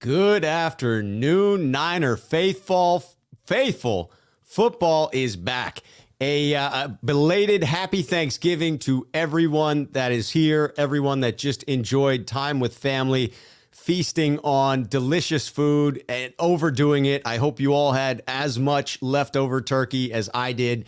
Good afternoon, Niner faithful. Football is back. A belated happy Thanksgiving to everyone that is here, everyone that just enjoyed time with family, feasting on delicious food and overdoing it. I hope you all had as much leftover turkey as I did.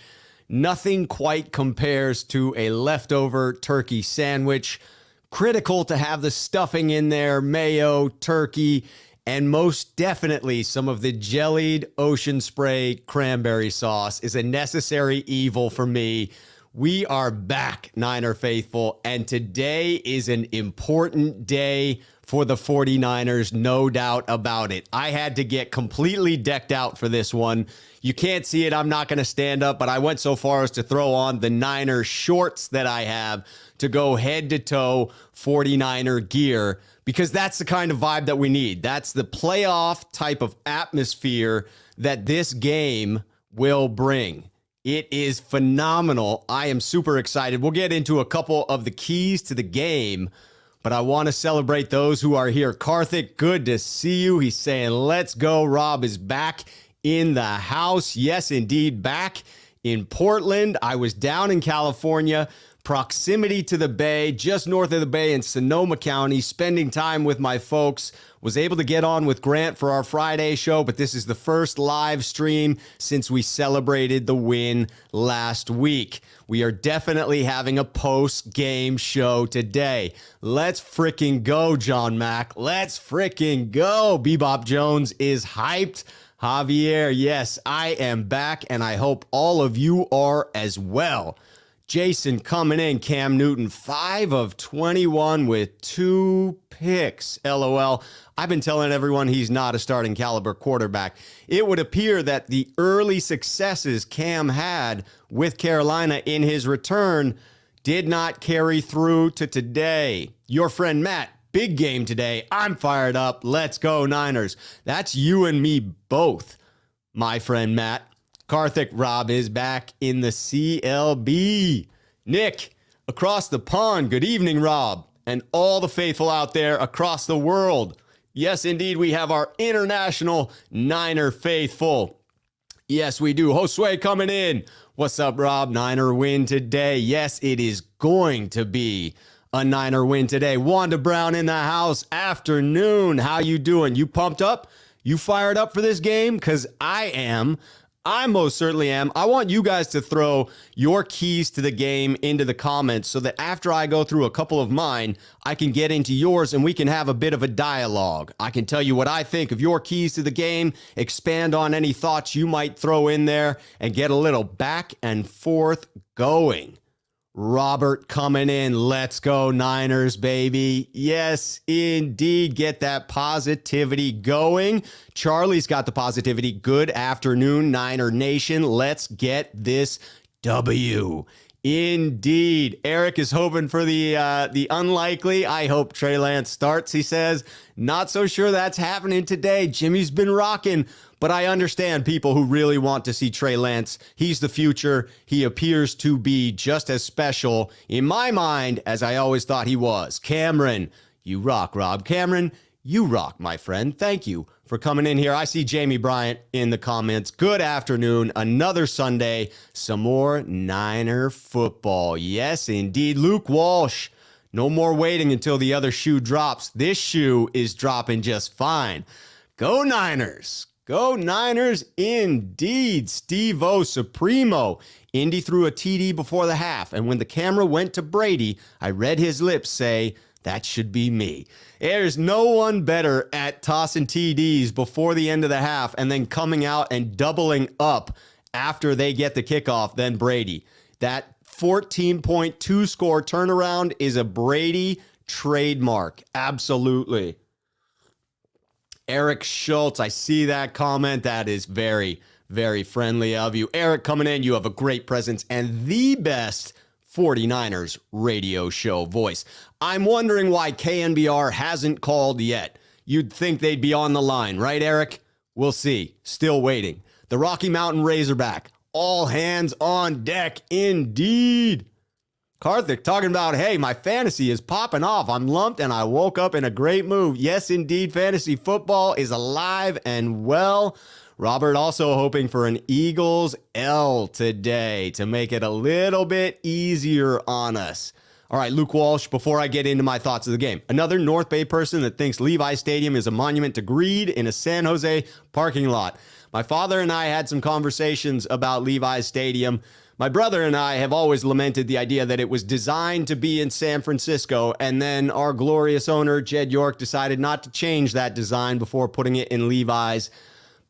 Nothing quite compares to a leftover turkey sandwich. Critical to have the stuffing in there, mayo, turkey, and most definitely some of the jellied ocean spray cranberry sauce is a necessary evil for me. We are back, Niner faithful, and today is an important day for the 49ers, no doubt about it. I had to get completely decked out for this one. You can't see it. I'm not going to stand up, but I went so far as to throw on the Niner shorts that I have to go head-to-toe 49er gear, because that's the kind of vibe that we need. That's the playoff type of atmosphere that this game will bring. It is phenomenal. I am super excited. We'll get into a couple of the keys to the game, but I want to celebrate those who are here. Karthik, good to see you. He's saying, let's go. Rob is back in the house. Yes, indeed, back in Portland. I was down in California, proximity to the Bay, just north of the Bay in Sonoma County, spending time with my folks. Was able to get on with Grant for our Friday show, but this is the first live stream since we celebrated the win last week. We are definitely having a post-game show today. Let's freaking go, John Mack. Let's freaking go. Bebop Jones is hyped. Javier, yes, I am back, and I hope all of you are as well. Jason coming in, Cam Newton, 5 of 21 with 2 picks. LOL. I've been telling everyone he's not a starting caliber quarterback. It would appear that the early successes Cam had with Carolina in his return did not carry through to today. Your friend Matt, big game today. I'm fired up. Let's go Niners. That's you and me both, my friend Matt. Karthik, Rob is back in the CLB. Nick, across the pond, good evening, Rob, and all the faithful out there across the world. Yes, indeed, we have our international Niner faithful. Yes, we do. Josue coming in. What's up, Rob? Niner win today. Yes, it is going to be a Niner win today. Wanda Brown in the house. Afternoon. How you doing? You pumped up? You fired up for this game? Because I am. I most certainly am. I want you guys to throw your keys to the game into the comments so that after I go through a couple of mine, I can get into yours and we can have a bit of a dialogue. I can tell you what I think of your keys to the game, expand on any thoughts you might throw in there, and get a little back and forth going. Robert coming in. Let's go Niners, baby. Yes, indeed. Get that positivity going. Charlie's got the positivity. Good afternoon, Niner Nation. Let's get this W. Indeed. Eric is hoping for the unlikely. I hope Trey Lance starts, he says. Not so sure that's happening today. Jimmy's been rocking. But I understand people who really want to see Trey Lance. He's the future. He appears to be just as special, in my mind, as I always thought he was. Cameron, you rock, Rob. Cameron, you rock, my friend. Thank you for coming in here. I see Jamie Bryant in the comments. Good afternoon. Another Sunday. Some more Niner football. Yes, indeed. Luke Walsh. No more waiting until the other shoe drops. This shoe is dropping just fine. Go Niners. Go Niners indeed. Steve-O Supremo. Indy threw a TD before the half, and when the camera went to Brady, I read his lips say, that should be me. There's no one better at tossing TDs before the end of the half and then coming out and doubling up after they get the kickoff than Brady. That 14.2 score turnaround is a Brady trademark. Absolutely. Eric Schultz, I see that comment. That is very, very friendly of you. Eric coming in, you have a great presence and the best 49ers radio show voice. I'm wondering why KNBR hasn't called yet. You'd think they'd be on the line, right, Eric? We'll see. Still waiting. The Rocky Mountain Razorback. All hands on deck, indeed. Karthik talking about, hey, my fantasy is popping off. I'm lumped and I woke up in a great mood. Yes, indeed, fantasy football is alive and well. Robert also hoping for an Eagles L today to make it a little bit easier on us. All right, Luke Walsh, before I get into my thoughts of the game, another North Bay person that thinks Levi Stadium is a monument to greed in a San Jose parking lot. My father and I had some conversations about Levi's Stadium. My brother and I have always lamented the idea that it was designed to be in San Francisco, and then our glorious owner, Jed York, decided not to change that design before putting it in Levi's.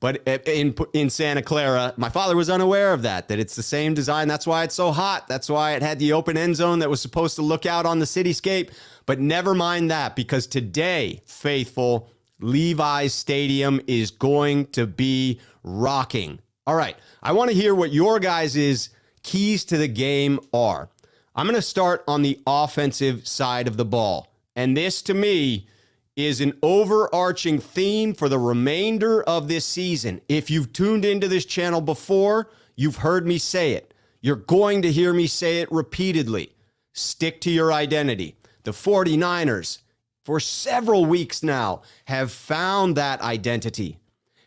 But in Santa Clara, my father was unaware of that it's the same design. That's why it's so hot. That's why it had the open end zone that was supposed to look out on the cityscape. But never mind that, because today, faithful, Levi's Stadium is going to be rocking. All right, I want to hear what your guys' keys to the game are. I'm going to start on the offensive side of the ball. And this, to me, is an overarching theme for the remainder of this season. If you've tuned into this channel before, you've heard me say it. You're going to hear me say it repeatedly. Stick to your identity. The 49ers, for several weeks now, have found that identity,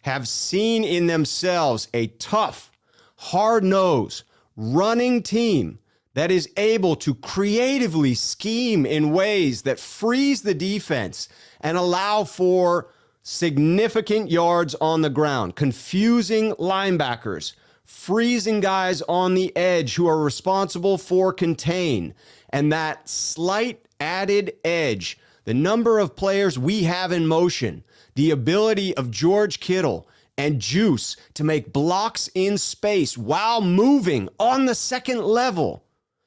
have seen in themselves a tough, hard-nosed, running team that is able to creatively scheme in ways that freeze the defense and allow for significant yards on the ground, confusing linebackers, freezing guys on the edge who are responsible for contain, and that slight added edge, the number of players we have in motion, the ability of George Kittle and Juice to make blocks in space while moving on the second level,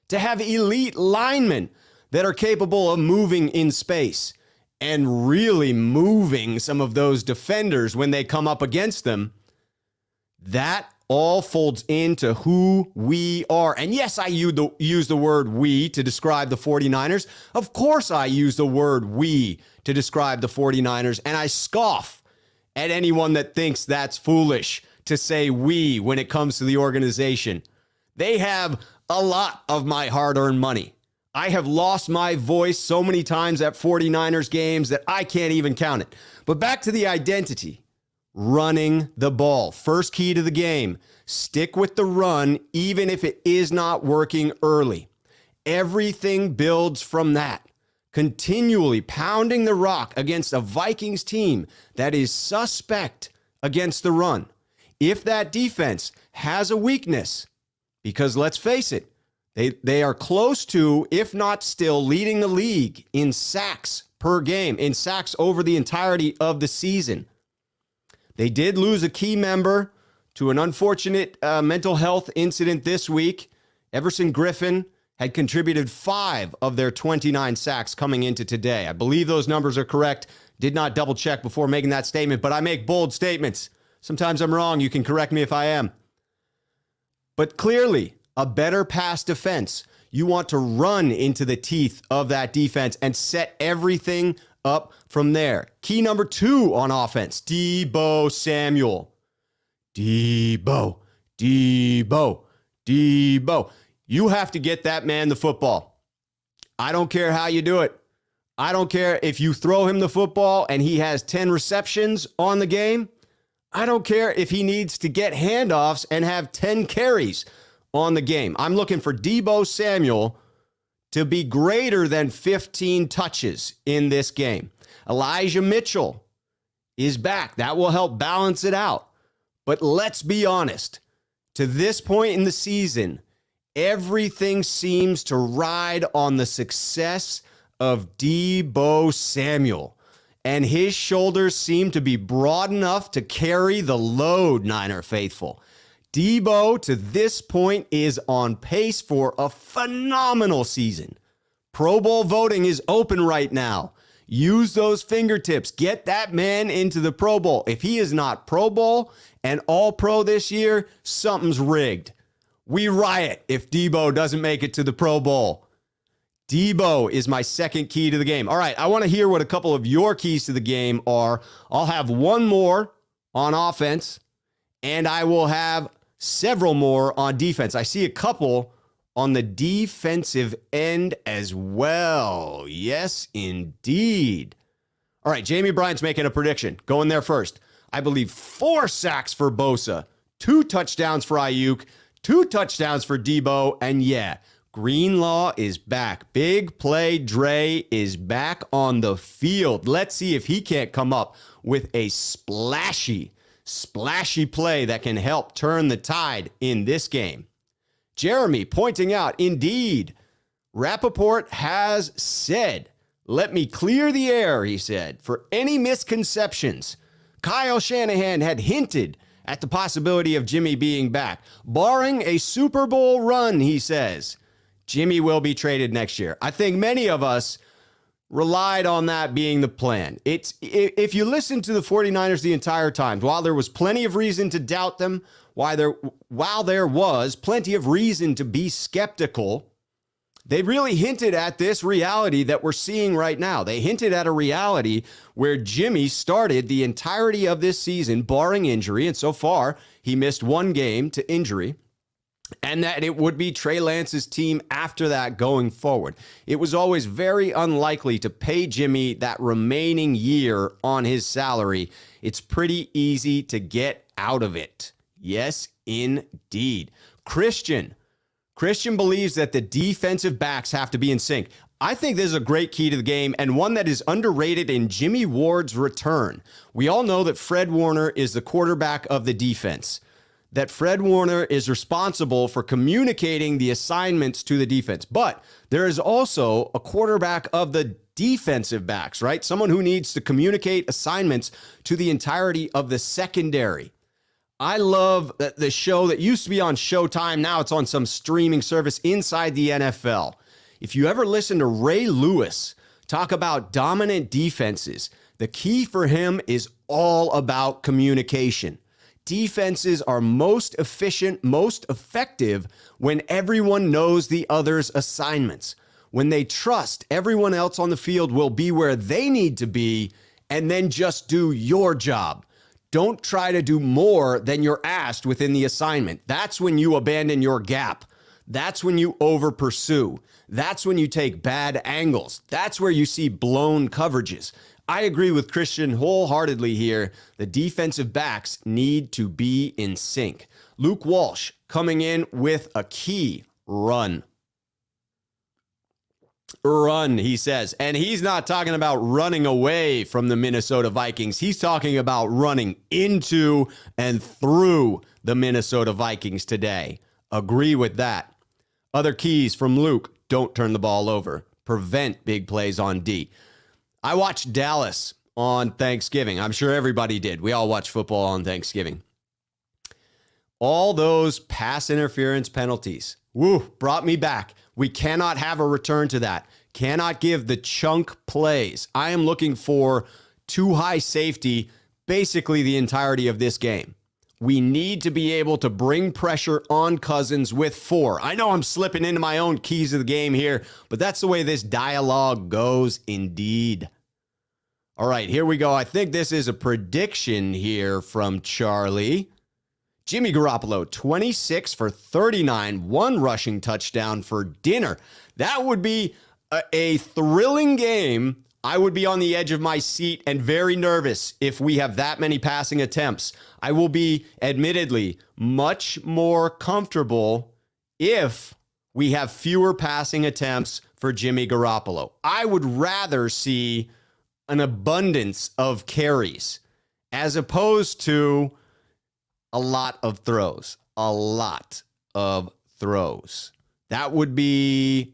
to have elite linemen that are capable of moving in space and really moving some of those defenders when they come up against them. That all folds into who we are. And yes, I use the word we to describe the 49ers. Of course I use the word we to describe the 49ers, and I scoff at anyone that thinks that's foolish to say we when it comes to the organization. They have a lot of my hard-earned money. I have lost my voice so many times at 49ers games that I can't even count it. But back to the identity. Running the ball. First key to the game. Stick with the run even if it is not working early. Everything builds from that. Continually pounding the rock against a Vikings team that is suspect against the run. If that defense has a weakness, because let's face it, they are close to, if not still, leading the league in sacks per game, in sacks over the entirety of the season. They did lose a key member to an unfortunate mental health incident this week. Everson Griffin had contributed 5 of their 29 sacks coming into today. I believe those numbers are correct. Did not double check before making that statement, but I make bold statements. Sometimes I'm wrong. You can correct me if I am. But clearly, a better pass defense. You want to run into the teeth of that defense and set everything up from there. Key number 2 on offense, Deebo Samuel. Deebo. You have to get that man the football. I don't care how you do it. I don't care if you throw him the football and he has 10 receptions on the game. I don't care if he needs to get handoffs and have 10 carries on the game. I'm looking for Deebo Samuel to be greater than 15 touches in this game. Elijah Mitchell is back. That will help balance it out. But let's be honest. To this point in the season, everything seems to ride on the success of Deebo Samuel. And his shoulders seem to be broad enough to carry the load, Niner faithful. Deebo, to this point, is on pace for a phenomenal season. Pro Bowl voting is open right now. Use those fingertips. Get that man into the Pro Bowl. If he is not Pro Bowl and All-Pro this year, something's rigged. We riot if Deebo doesn't make it to the Pro Bowl. Deebo is my second key to the game. All right, I want to hear what a couple of your keys to the game are. I'll have one more on offense, and I will have several more on defense. I see a couple on the defensive end as well. Yes, indeed. All right, Jamie Bryant's making a prediction. Going there first. I believe 4 sacks for Bosa, 2 touchdowns for Ayuk, 2 touchdowns for Deebo, and yeah, Greenlaw is back. Big play Dre is back on the field. Let's see if he can't come up with a splashy play that can help turn the tide in this game. Jeremy pointing out, indeed, Rappaport has said, "Let me clear the air," he said, "for any misconceptions. Kyle Shanahan had hinted at the possibility of Jimmy being back. Barring a Super Bowl run," he says, "Jimmy will be traded next year." I think many of us relied on that being the plan. If you listen to the 49ers the entire time, while there was plenty of reason to doubt them, while there was plenty of reason to be skeptical, they really hinted at this reality that we're seeing right now. They hinted at a reality where Jimmy started the entirety of this season, barring injury, and so far he missed 1 game to injury, and that it would be Trey Lance's team after that going forward. It was always very unlikely to pay Jimmy that remaining year on his salary. It's pretty easy to get out of it. Yes, indeed. Christian believes that the defensive backs have to be in sync. I think this is a great key to the game and one that is underrated in Jimmy Ward's return. We all know that Fred Warner is the quarterback of the defense, that Fred Warner is responsible for communicating the assignments to the defense. But there is also a quarterback of the defensive backs, right? Someone who needs to communicate assignments to the entirety of the secondary. I love the show that used to be on Showtime. Now it's on some streaming service, Inside the NFL. If you ever listen to Ray Lewis talk about dominant defenses, the key for him is all about communication. Defenses are most efficient, most effective when everyone knows the other's assignments, when they trust everyone else on the field will be where they need to be, and then just do your job. Don't try to do more than you're asked within the assignment. That's when you abandon your gap. That's when you over pursue. That's when you take bad angles. That's where you see blown coverages. I agree with Christian wholeheartedly here. The defensive backs need to be in sync. Luke Walsh coming in with a key run. Run, he says. And he's not talking about running away from the Minnesota Vikings. He's talking about running into and through the Minnesota Vikings today. Agree with that. Other keys from Luke: don't turn the ball over. Prevent big plays on D. I watched Dallas on Thanksgiving. I'm sure everybody did. We all watch football on Thanksgiving. All those pass interference penalties, brought me back. We cannot have a return to that. Cannot give the chunk plays. I am looking for too high safety basically the entirety of this game. We need to be able to bring pressure on Cousins with 4. I know I'm slipping into my own keys of the game here, but that's the way this dialogue goes indeed. All right, here we go. I think this is a prediction here from Charlie. Jimmy Garoppolo, 26 for 39, 1 rushing touchdown for dinner. That would be a thrilling game. I would be on the edge of my seat and very nervous if we have that many passing attempts. I will be, admittedly, much more comfortable if we have fewer passing attempts for Jimmy Garoppolo. I would rather see an abundance of carries as opposed to a lot of throws. A lot of throws. That would be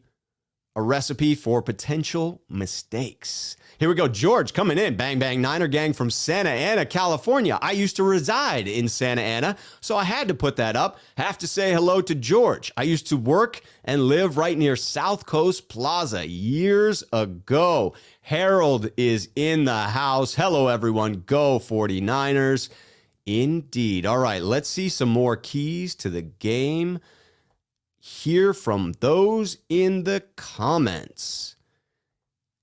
a recipe for potential mistakes. Here we go. George coming in. Bang, bang, Niner gang from Santa Ana, California. I used to reside in Santa Ana, so I had to put that up. Have to say hello to George. I used to work and live right near South Coast Plaza years ago. Harold is in the house. Hello, everyone. Go 49ers. Indeed. All right, let's see some more keys to the game. Hear from those in the comments.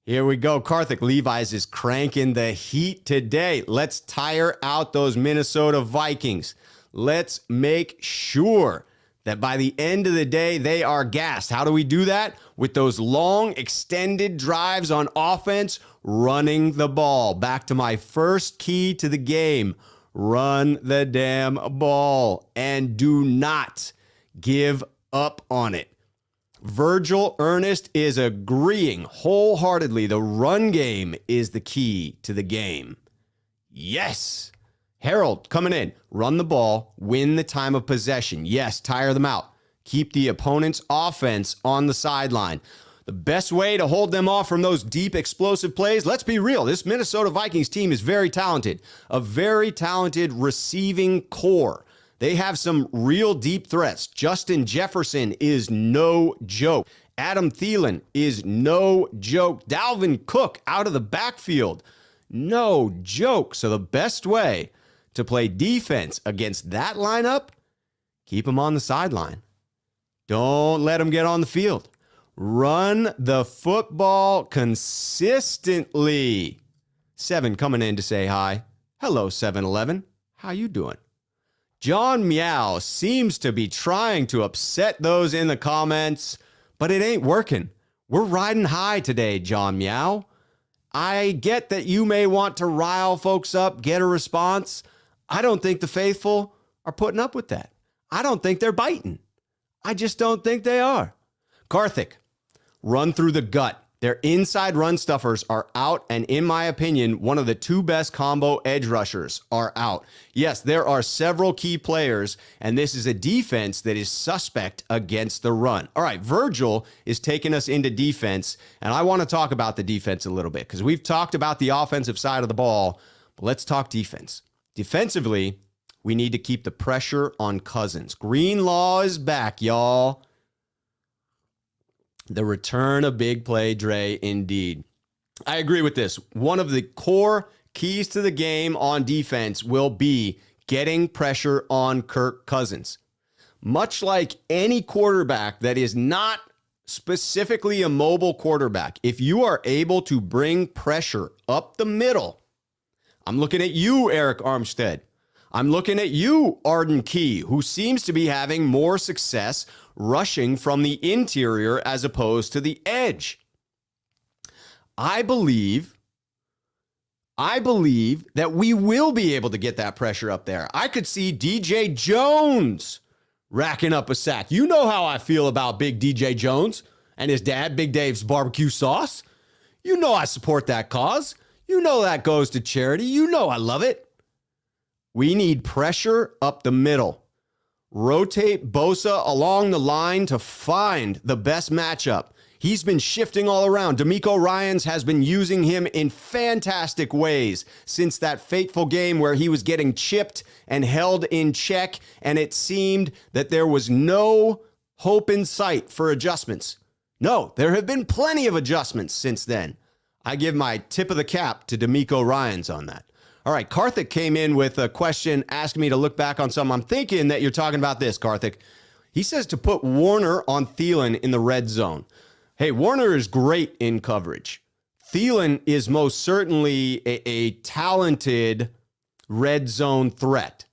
Here we go. Karthik Levi's is cranking the heat today. Let's tire out those Minnesota Vikings. Let's make sure that by the end of the day, they are gassed. How do we do that? With those long, extended drives on offense, running the ball. Back to my first key to the game. Run the damn ball and do not give up on it. Virgil Ernest is agreeing wholeheartedly. The run game is the key to the game. Yes. Harold coming in. Run the ball. Win the time of possession. Yes, tire them out. Keep the opponent's offense on the sideline. The best way to hold them off from those deep, explosive plays, let's be real. This Minnesota Vikings team is very talented. A very talented receiving core. They have some real deep threats. Justin Jefferson is no joke. Adam Thielen is no joke. Dalvin Cook out of the backfield. No joke. So the best way to play defense against that lineup, keep them on the sideline. Don't let them get on the field. Run the football consistently. 7 coming in to say hi. Hello, 7-Eleven. How you doing? John Meow seems to be trying to upset those in the comments, but it ain't working. We're riding high today, John Meow. I get that you may want to rile folks up, get a response. I don't think the faithful are putting up with that. I don't think they're biting. I just don't think they are. Karthik, run through the gut. Their inside run stuffers are out, and in my opinion, one of the 2 best combo edge rushers are out. Yes, there are several key players, and this is a defense that is suspect against the run. All right, Virgil is taking us into defense, and I want to talk about the defense a little bit because we've talked about the offensive side of the ball, but let's talk defense. Defensively, we need to keep the pressure on Cousins. Greenlaw is back, y'all. The return of big play Dre, indeed. I agree with this. One of the core keys to the game on defense will be getting pressure on Kirk Cousins. Much like any quarterback that is not specifically a mobile quarterback, if you are able to bring pressure up the middle, I'm looking at you, Eric Armstead. I'm looking at you, Arden Key, who seems to be having more success rushing from the interior as opposed to the edge. I believe that we will be able to get that pressure up there. I could see DJ Jones racking up a sack. You know how I feel about Big DJ Jones and his dad, Big Dave's barbecue sauce. You know I support that cause. You know that goes to charity. You know I love it. We need pressure up the middle. Rotate Bosa along the line to find the best matchup. He's been shifting all around. D'Amico Ryans has been using him in fantastic ways since that fateful game where he was getting chipped and held in check, and it seemed that there was no hope in sight for adjustments. No, there have been plenty of adjustments since then. I give my tip of the cap to D'Amico Ryans on that. All right, Karthik came in with a question asking me to look back on something. I'm thinking that you're talking about this, Karthik. He says to put Warner on Thielen in the red zone. Hey, Warner is great in coverage. Thielen is most certainly a talented red zone threat.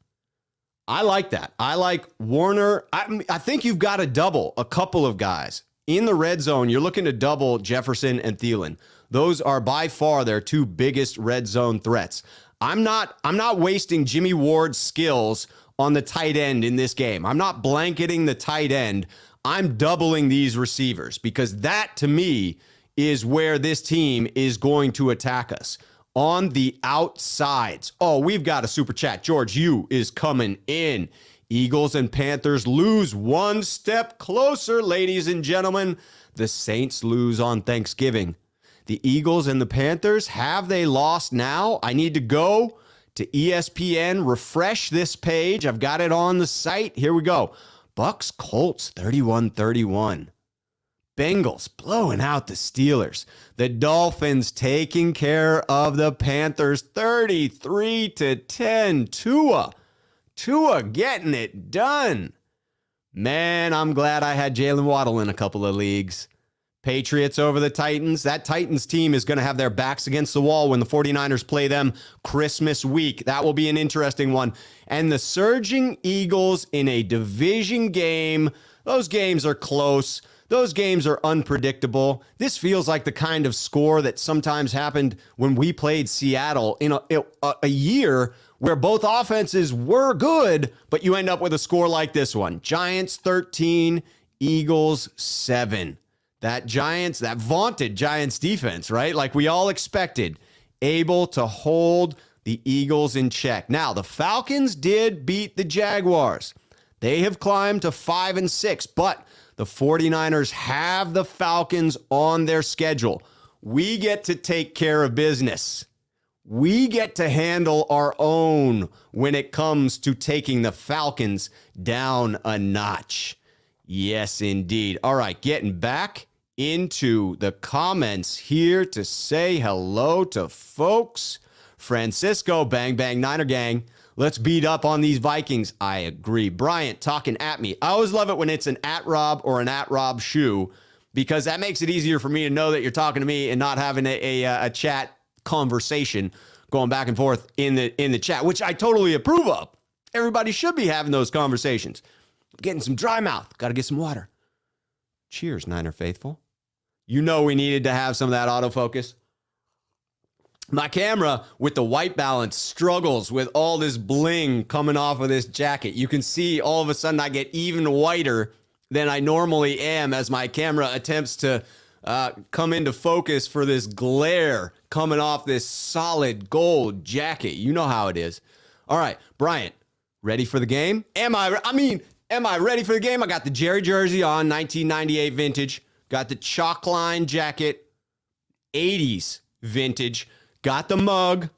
I like that. I like Warner. I think you've got to double a couple of guys. In the red zone, you're looking to double Jefferson and Thielen. Those are by far their 2 biggest red zone threats. I'm not wasting Jimmy Ward's skills on the tight end in this game. I'm not blanketing the tight end. I'm doubling these receivers because that, to me, is where this team is going to attack us. On the outsides. Oh, we've got a super chat. George Yu is coming in. Eagles and Panthers lose 1 step closer, ladies and gentlemen. The Saints lose on Thanksgiving. The Eagles and the Panthers, have they lost now? I need to go to ESPN, refresh this page. I've got it on the site. Here we go. Bucks Colts 31-31. Bengals blowing out the Steelers. The Dolphins taking care of the Panthers 33-10. Tua getting it done. Man, I'm glad I had Jalen Waddle in a couple of leagues Patriots over the Titans. That Titans team is going to have their backs against the wall when the 49ers play them Christmas week. That will be an interesting one. And the surging Eagles in a division game. Those games are close. Those games are unpredictable. This feels like the kind of score that sometimes happened when we played Seattle in a year where both offenses were good, but you end up with a score like this one. Giants 13, Eagles 7. That vaunted Giants defense, right? Like we all expected, able to hold the Eagles in check. Now, the Falcons did beat the Jaguars. They have climbed to 5-6, but the 49ers have the Falcons on their schedule. We get to take care of business. We get to handle our own when it comes to taking the Falcons down a notch. Yes, indeed. All right, getting back into the comments here to say hello to folks. Francisco, bang, bang, Niner gang. Let's beat up on these Vikings. I agree. Bryant talking at me. I always love it when it's an at Rob or an at Rob Schuh, because that makes it easier for me to know that you're talking to me and not having a chat conversation going back and forth in the chat, which I totally approve of. Everybody should be having those conversations. I'm getting some dry mouth. Got to get some water. Cheers, Niner faithful. You know we needed to have some of that autofocus. My camera with the white balance struggles with all this bling coming off of this jacket. You can see all of a sudden I get even whiter than I normally am as my camera attempts to come into focus for this glare coming off this solid gold jacket. You know how it is. All right, Bryant, ready for the game? Am I ready for the game? I got the Jerry jersey on, 1998 vintage. Got the chalk line jacket, 80s vintage. Got the mug.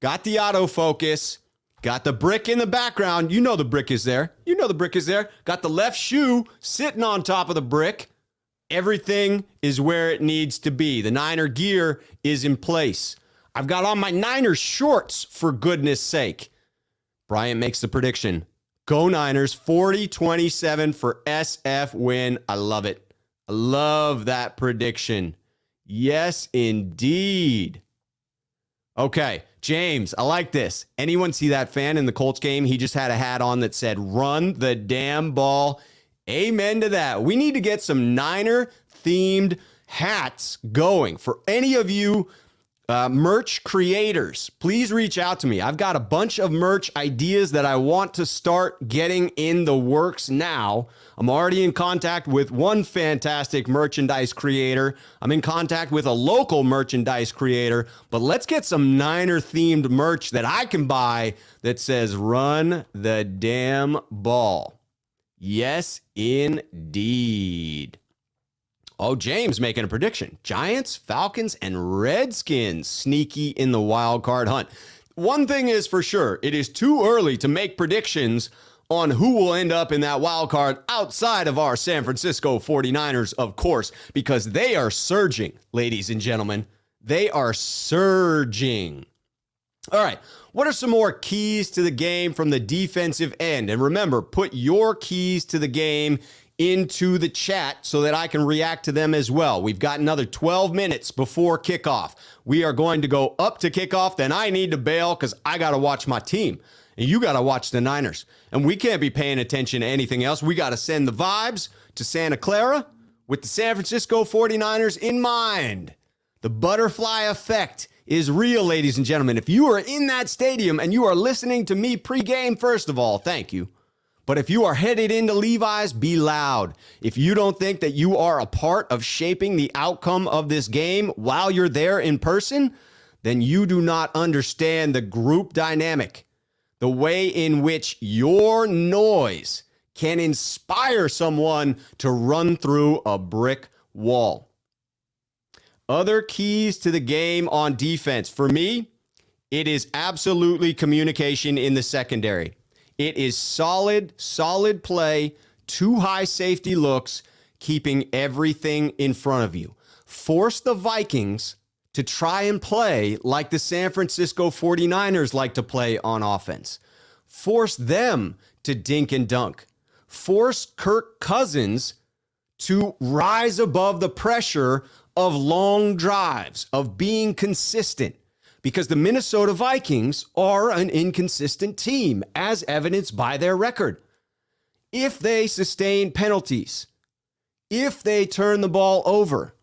Got the autofocus. Got the brick in the background. You know the brick is there. Got the left shoe sitting on top of the brick. Everything is where it needs to be. The Niner gear is in place. I've got on my Niner shorts, for goodness sake. Bryant makes the prediction. Go Niners, 40-27 for SF win. I love it. I love that prediction. Yes, indeed. Okay, James, I like this. Anyone see that fan in the Colts game? He just had a hat on that said, run the damn ball. Amen to that. We need to get some Niner-themed hats going. For any of you merch creators, please reach out to me. I've got a bunch of merch ideas that I want to start getting in the works now. I'm already in contact with one fantastic merchandise creator. I'm in contact with a local merchandise creator, but let's get some Niner-themed merch that I can buy that says, run the damn ball. Yes, indeed. Oh, James making a prediction. Giants, Falcons, and Redskins sneaky in the wild card hunt. One thing is for sure, it is too early to make predictions on who will end up in that wild card outside of our San Francisco 49ers, of course, because they are surging, ladies and gentlemen. They are surging. All right, what are some more keys to the game from the defensive end? And remember, put your keys to the game into the chat so that I can react to them as well. We've got another 12 minutes before kickoff. We are going to go up to kickoff, then I need to bail because I got to watch my team. And you got to watch the Niners. And we can't be paying attention to anything else. We got to send the vibes to Santa Clara with the San Francisco 49ers in mind. The butterfly effect is real, ladies and gentlemen. If you are in that stadium and you are listening to me pregame, first of all, thank you. But if you are headed into Levi's, be loud. If you don't think that you are a part of shaping the outcome of this game while you're there in person, then you do not understand the group dynamic, the way in which your noise can inspire someone to run through a brick wall. Other keys to the game on defense. For me, it is absolutely communication in the secondary. It is solid play, two high safety looks, keeping everything in front of you. Force the Vikings to try and play like the San Francisco 49ers like to play on offense. Force them to dink and dunk. Force Kirk Cousins to rise above the pressure of long drives, of being consistent, because the Minnesota Vikings are an inconsistent team, as evidenced by their record. If they sustain penalties, if they turn the ball over,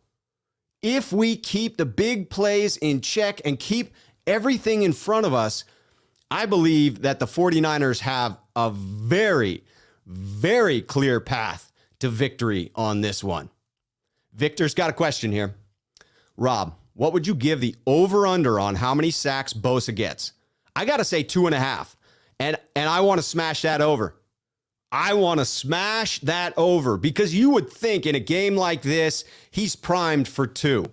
if we keep the big plays in check and keep everything in front of us, I believe that the 49ers have a very, very clear path to victory on this one. Victor's got a question here. Rob, what would you give the over-under on how many sacks Bosa gets? I got to say 2.5, and I want to smash that over. I want to smash that over because you would think in a game like this, he's primed for 2.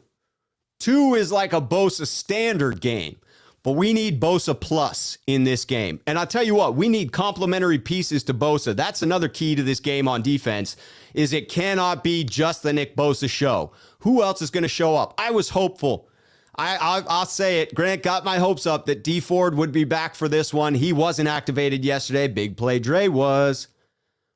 2 is like a Bosa standard game, but we need Bosa plus in this game. And I'll tell you what, we need complementary pieces to Bosa. That's another key to this game on defense, is it cannot be just the Nick Bosa show. Who else is going to show up? I was hopeful. I'll say it. Grant got my hopes up that D Ford would be back for this one. He wasn't activated yesterday. Big play Dre was.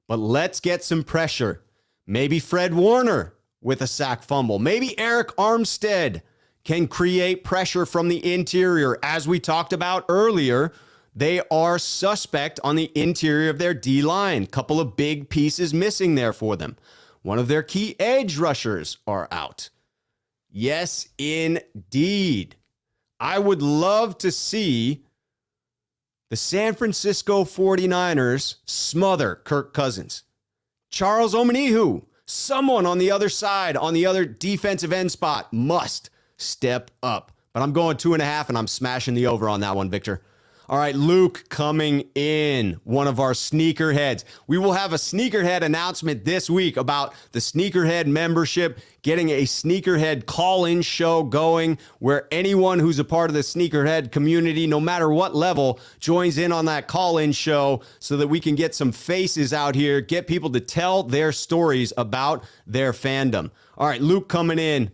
But let's get some pressure. Maybe Fred Warner with a sack fumble. Maybe Eric Armstead can create pressure from the interior. As we talked about earlier, they are suspect on the interior of their D-line. Couple of big pieces missing there for them. One of their key edge rushers are out. Yes, indeed. I would love to see the San Francisco 49ers smother Kirk Cousins. Charles Omenihu, someone on the other side, on the other defensive end spot, must step up. But I'm going 2.5, and I'm smashing the over on that one, Victor. All right, Luke coming in, one of our sneakerheads. We will have a sneakerhead announcement this week about the sneakerhead membership, getting a sneakerhead call-in show going where anyone who's a part of the sneakerhead community, no matter what level, joins in on that call-in show so that we can get some faces out here, get people to tell their stories about their fandom. All right, Luke coming in.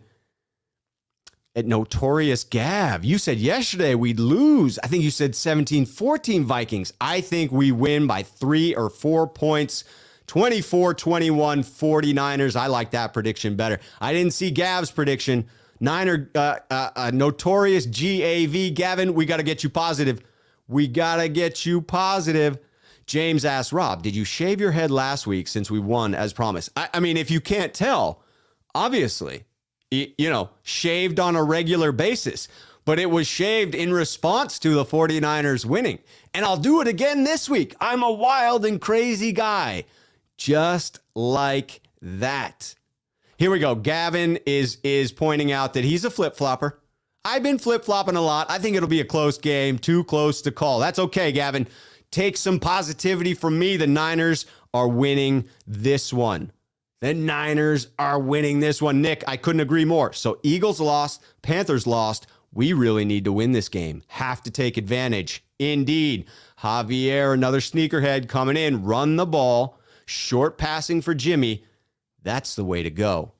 At Notorious Gav, you said yesterday we'd lose. I think you said 17-14 Vikings. I think we win by 3 or 4 points. 24-21 49ers. I like that prediction better. I didn't see Gav's prediction. Notorious GAV. Gavin, we got to get you positive. We got to get you positive. James asked, Rob, did you shave your head last week since we won as promised? I mean, if you can't tell, obviously, shaved on a regular basis, but it was shaved in response to the 49ers winning. And I'll do it again this week. I'm a wild and crazy guy, just like that. Here we go. Gavin is pointing out that he's a flip-flopper. I've been flip-flopping a lot. I think it'll be a close game, too close to call. That's okay, Gavin. Take some positivity from me. The Niners are winning this one. The Niners are winning this one. Nick, I couldn't agree more. So Eagles lost, Panthers lost. We really need to win this game. Have to take advantage. Indeed. Javier, another sneakerhead coming in. Run the ball. Short passing for Jimmy. That's the way to go.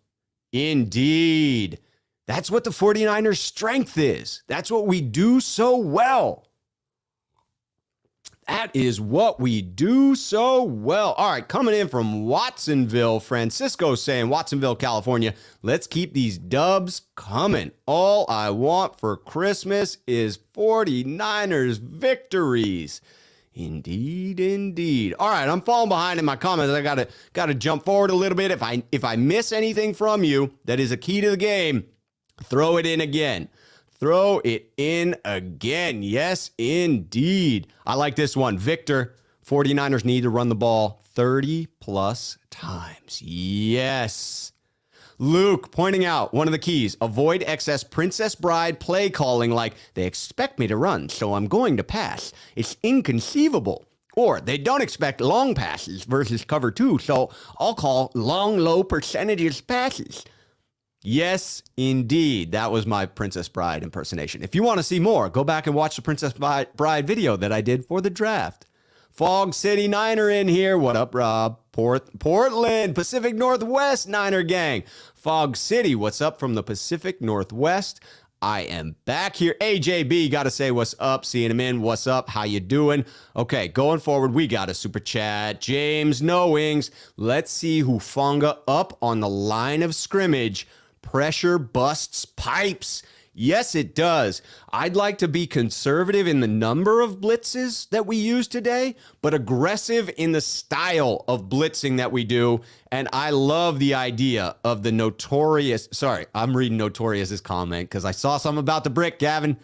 Indeed. That's what the 49ers' strength is. That's what we do so well. That is what we do so well. All right, coming in from Watsonville, Francisco saying, Watsonville, California, let's keep these dubs coming. All I want for Christmas is 49ers victories. Indeed, indeed. All right, I'm falling behind in my comments. I gotta jump forward a little bit. If I miss anything from you that is a key to the game, throw it in again. Throw it in again. Yes, indeed. I like this one. Victor, 49ers need to run the ball 30-plus times. Yes. Luke pointing out one of the keys. Avoid excess Princess Bride play calling like, they expect me to run, so I'm going to pass. It's inconceivable. Or they don't expect long passes versus cover 2, so I'll call long, low percentages passes. Yes, indeed. That was my Princess Bride impersonation. If you want to see more, go back and watch the Princess Bride video that I did for the draft. Fog City Niner in here. What up, Rob? Portland, Pacific Northwest Niner gang. Fog City, what's up from the Pacific Northwest? I am back here. AJB, got to say what's up. Seeing him in. What's up? How you doing? Okay, going forward, we got a super chat. James Knowings. Let's see Hufanga up on the line of scrimmage. Pressure busts pipes. Yes, it does. I'd like to be conservative in the number of blitzes that we use today, but aggressive in the style of blitzing that we do. And I love the idea of the notorious, sorry, I'm reading Notorious's comment because I saw something about the brick, Gavin,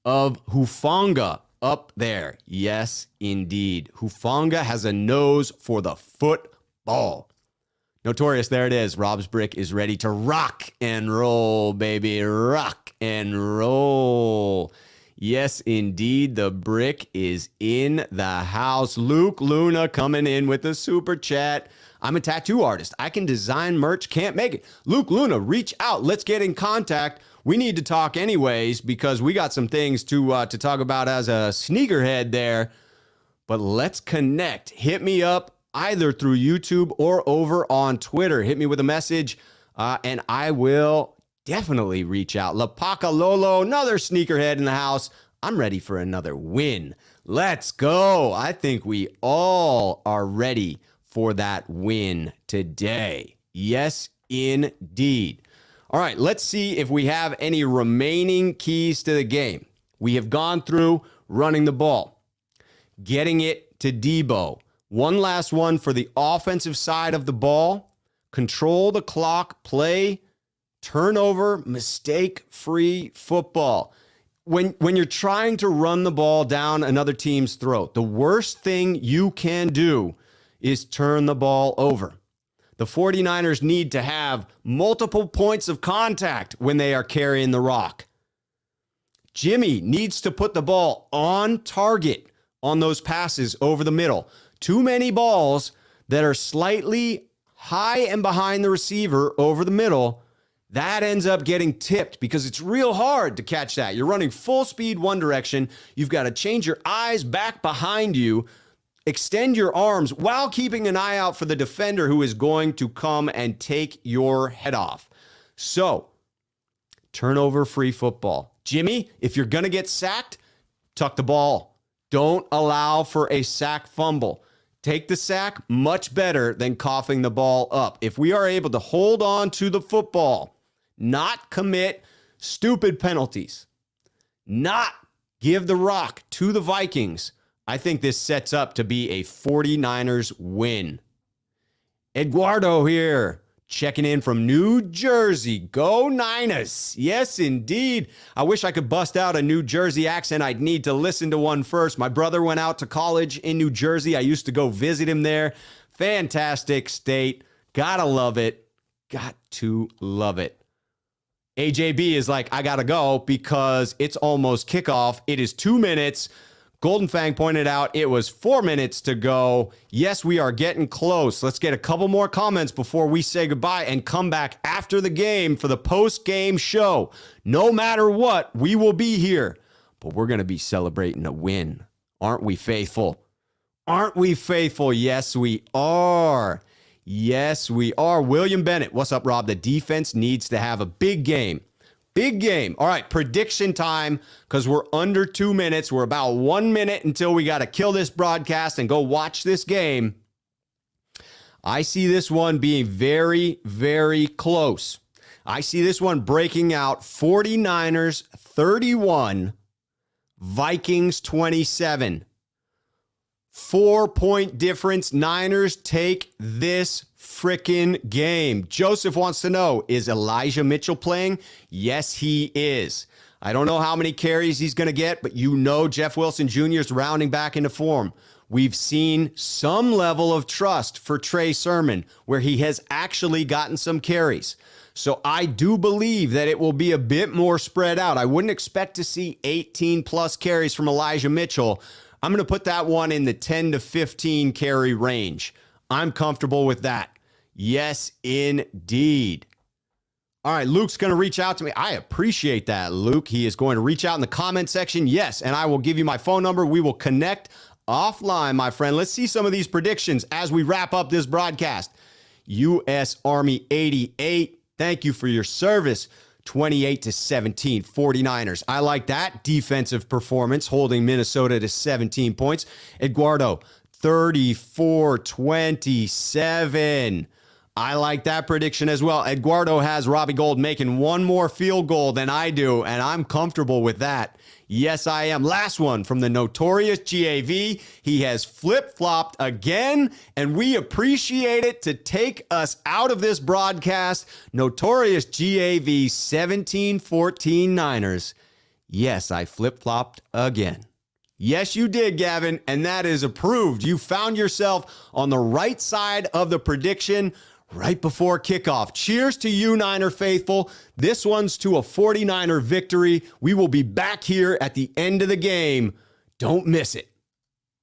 of Hufanga up there. Yes, indeed. Hufanga has a nose for the football. Notorious, there it is. Rob's brick is ready to rock and roll, baby. Rock and roll. Yes, indeed. The brick is in the house. Luke Luna coming in with a super chat. I'm a tattoo artist. I can design merch. Can't make it. Luke Luna, reach out. Let's get in contact. We need to talk anyways because we got some things to talk about as a sneakerhead there. But let's connect. Hit me up. Either through YouTube or over on Twitter. Hit me with a message, and I will definitely reach out. La Paca Lolo, another sneakerhead in the house. I'm ready for another win. Let's go. I think we all are ready for that win today. Yes, indeed. All right, let's see if we have any remaining keys to the game. We have gone through running the ball, getting it to Deebo. One last one for the offensive side of the ball. Control the clock, play, turnover, mistake-free football. When you're trying to run the ball down another team's throat, the worst thing you can do is turn the ball over. The 49ers need to have multiple points of contact when they are carrying the rock. Jimmy needs to put the ball on target on those passes over the middle. Too many balls that are slightly high and behind the receiver over the middle, that ends up getting tipped because it's real hard to catch that. You're running full speed one direction. You've got to change your eyes back behind you, extend your arms while keeping an eye out for the defender who is going to come and take your head off. So, turnover-free football. Jimmy, if you're going to get sacked, tuck the ball. Don't allow for a sack fumble. Take the sack, much better than coughing the ball up. If we are able to hold on to the football, not commit stupid penalties, not give the rock to the Vikings, I think this sets up to be a 49ers win. Eduardo here, checking in from New Jersey. Go Niners. Yes, indeed. I wish I could bust out a New Jersey accent. I'd need to listen to one first. My brother went out to college in New Jersey. I used to go visit him there. Fantastic state. Gotta love it. Got to love it. AJB is like, I gotta go because it's almost kickoff. It is 2 minutes. Golden Fang pointed out it was 4 minutes to go. Yes, we are getting close. Let's get a couple more comments before we say goodbye and come back after the game for the post-game show. No matter what, we will be here. But we're going to be celebrating a win. Aren't we faithful? Aren't we faithful? Yes, we are. Yes, we are. William Bennett, what's up, Rob? The defense needs to have a big game. Big game. All right, prediction time, because we're under 2 minutes. We're about 1 minute until we got to kill this broadcast and go watch this game. I see this one being very, very close. I see this one breaking out 49ers 31, Vikings 27. 4-point difference. Niners take this frickin' game. Joseph wants to know, is Elijah Mitchell playing? Yes, he is. I don't know how many carries he's going to get, but you know Jeff Wilson Jr. is rounding back into form. We've seen some level of trust for Trey Sermon where he has actually gotten some carries. So I do believe that it will be a bit more spread out. I wouldn't expect to see 18 plus carries from Elijah Mitchell. I'm going to put that one in the 10 to 15 carry range. I'm comfortable with that. Yes, indeed. All right, Luke's going to reach out to me. I appreciate that, Luke. He is going to reach out in the comment section. Yes, and I will give you my phone number. We will connect offline, my friend. Let's see some of these predictions as we wrap up this broadcast. U.S. Army 88, thank you for your service. 28-17, 49ers. I like that defensive performance, holding Minnesota to 17 points. Eduardo, 34-27. I like that prediction as well. Eduardo has Robbie Gould making one more field goal than I do, and I'm comfortable with that. Yes, I am. Last one from the notorious GAV. He has flip-flopped again, and we appreciate it to take us out of this broadcast. Notorious GAV 17-14 Niners. Yes, I flip-flopped again. Yes, you did, Gavin, and that is approved. You found yourself on the right side of the prediction right before kickoff. Cheers to you, Niner faithful. This one's to a 49er victory. We will be back here at the end of the game. Don't miss it.